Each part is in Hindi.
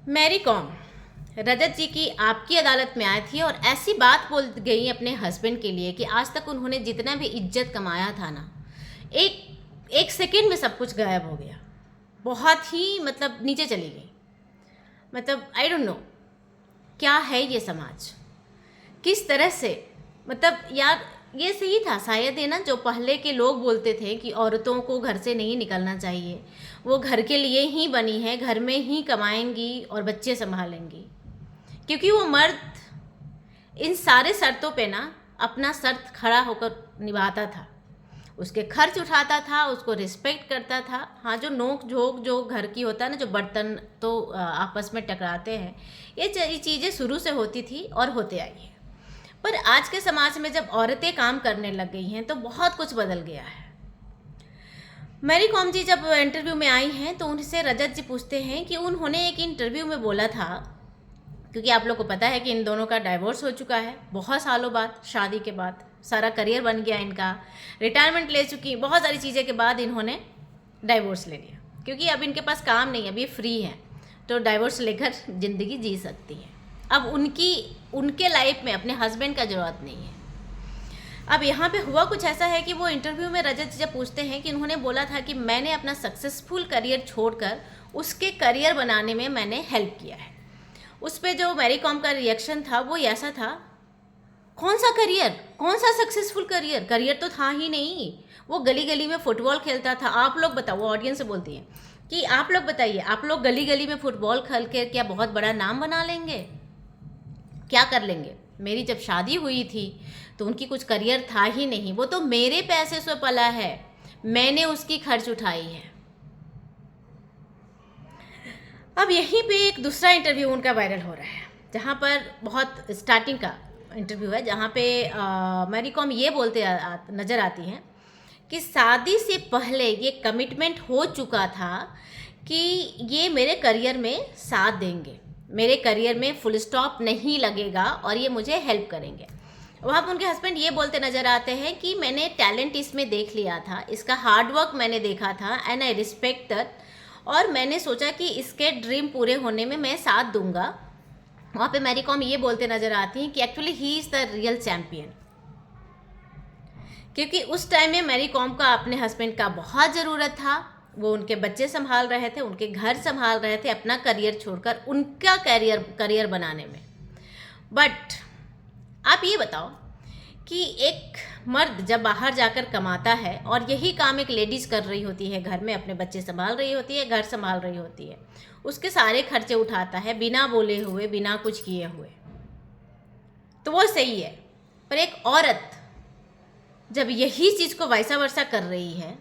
मैरी कॉम रजत जी की आपकी अदालत में आई थी और ऐसी बात बोल गई अपने हस्बैंड के लिए कि आज तक उन्होंने जितना भी इज्जत कमाया था ना, एक एक सेकंड में सब कुछ गायब हो गया। बहुत ही मतलब नीचे चली गई। मतलब आई डोंट नो क्या है ये समाज, किस तरह से। मतलब यार ये सही था शायद, है ना, जो पहले के लोग बोलते थे कि औरतों को घर से नहीं निकलना चाहिए, वो घर के लिए ही बनी है, घर में ही कमाएंगी और बच्चे संभालेंगी, क्योंकि वो मर्द इन सारे शर्तों पे ना अपना शर्त खड़ा होकर निभाता था, उसके खर्च उठाता था, उसको रिस्पेक्ट करता था। हाँ, जो नोक झोंक जो घर की होता है ना, जो बर्तन तो आपस में टकराते हैं, ये चीज़ें शुरू से होती थी और होते आई है। पर आज के समाज में जब औरतें काम करने लग गई हैं तो बहुत कुछ बदल गया है। मैरी कॉम जी जब इंटरव्यू में आई हैं तो उनसे रजत जी पूछते हैं कि उन्होंने एक इंटरव्यू में बोला था, क्योंकि आप लोग को पता है कि इन दोनों का डाइवोर्स हो चुका है बहुत सालों बाद, शादी के बाद सारा करियर बन गया इनका, रिटायरमेंट ले चुकी, बहुत सारी चीज़ें के बाद इन्होंने डाइवोर्स ले लिया, क्योंकि अब इनके पास काम नहीं है, अब ये फ्री हैं, तो डाइवोर्स लेकर ज़िंदगी जी सकती है। अब उनके लाइफ में अपने हस्बैंड का ज़रूरत नहीं है। अब यहाँ पे हुआ कुछ ऐसा है कि वो इंटरव्यू में रजत जी जब पूछते हैं कि उन्होंने बोला था कि मैंने अपना सक्सेसफुल करियर छोड़कर उसके करियर बनाने में मैंने हेल्प किया है। उस पर जो मैरी कॉम का रिएक्शन था वो ऐसा था, कौन सा करियर, कौन सा सक्सेसफुल करियर, करियर तो था ही नहीं। वो गली गली में फुटबॉल खेलता था। आप लोग बताओ, वो ऑडियंस से बोलती हैं कि आप लोग बताइए, आप लोग गली गली में फुटबॉल खेल के क्या बहुत बड़ा नाम बना लेंगे, क्या कर लेंगे। मेरी जब शादी हुई थी तो उनकी कुछ करियर था ही नहीं, वो तो मेरे पैसे से पला है, मैंने उसकी खर्च उठाई है। अब यहीं पे एक दूसरा इंटरव्यू उनका वायरल हो रहा है, जहाँ पर बहुत स्टार्टिंग का इंटरव्यू है, जहाँ पे मैरी कॉम ये बोलते नज़र आती हैं कि शादी से पहले ये कमिटमेंट हो चुका था कि ये मेरे करियर में साथ देंगे, मेरे करियर में फुल स्टॉप नहीं लगेगा और ये मुझे हेल्प करेंगे। वहाँ पर उनके हस्बैंड ये बोलते नज़र आते हैं कि मैंने टैलेंट इसमें देख लिया था, इसका हार्डवर्क मैंने देखा था, एंड आई रिस्पेक्ट दैट, और मैंने सोचा कि इसके ड्रीम पूरे होने में मैं साथ दूंगा। वहाँ पे मैरी कॉम ये बोलते नज़र आती हैं कि actually he is the real champion, क्योंकि उस टाइम में मैरी कॉम का अपने हस्बैंड का बहुत ज़रूरत था। वो उनके बच्चे संभाल रहे थे, उनके घर संभाल रहे थे, अपना करियर छोड़कर उनका करियर बनाने में। बट आप ये बताओ कि एक मर्द जब बाहर जाकर कमाता है और यही काम एक लेडीज़ कर रही होती है, घर में अपने बच्चे संभाल रही होती है, घर संभाल रही होती है, उसके सारे खर्चे उठाता है बिना बोले हुए, बिना कुछ किए हुए, तो वो सही है। पर एक औरत जब यही चीज़ को वैसा वर्सा कर रही है,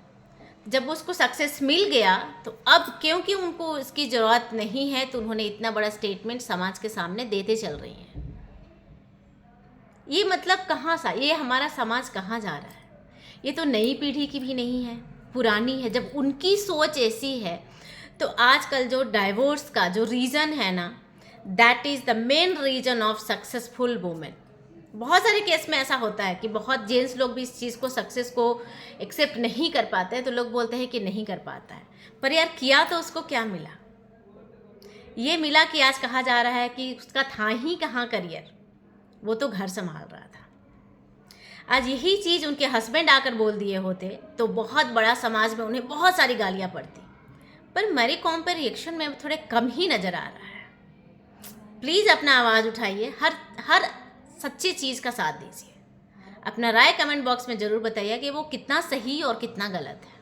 जब उसको सक्सेस मिल गया, तो अब क्योंकि उनको इसकी ज़रूरत नहीं है तो उन्होंने इतना बड़ा स्टेटमेंट समाज के सामने देते चल रही हैं। ये मतलब कहाँ सा, ये हमारा समाज कहाँ जा रहा है। ये तो नई पीढ़ी की भी नहीं है, पुरानी है। जब उनकी सोच ऐसी है तो आजकल जो डाइवोर्स का जो रीज़न है ना, that is the main reason of successful women. बहुत सारे केस में ऐसा होता है कि बहुत जेंट्स लोग भी इस चीज़ को, सक्सेस को एक्सेप्ट नहीं कर पाते हैं, तो लोग बोलते हैं कि नहीं कर पाता है। पर यार किया तो उसको क्या मिला? ये मिला कि आज कहा जा रहा है कि उसका था ही कहाँ करियर, वो तो घर संभाल रहा था। आज यही चीज़ उनके हस्बैंड आकर बोल दिए होते तो बहुत बड़ा समाज में उन्हें बहुत सारी गालियाँ पड़ती। पर मैरी कॉम पर रिएक्शन में थोड़े कम ही नज़र आ रहा है। प्लीज़ अपना आवाज़ उठाइए, हर सच्ची चीज़ का साथ दीजिए। अपना राय कमेंट बॉक्स में ज़रूर बताइए कि वो कितना सही और कितना गलत है।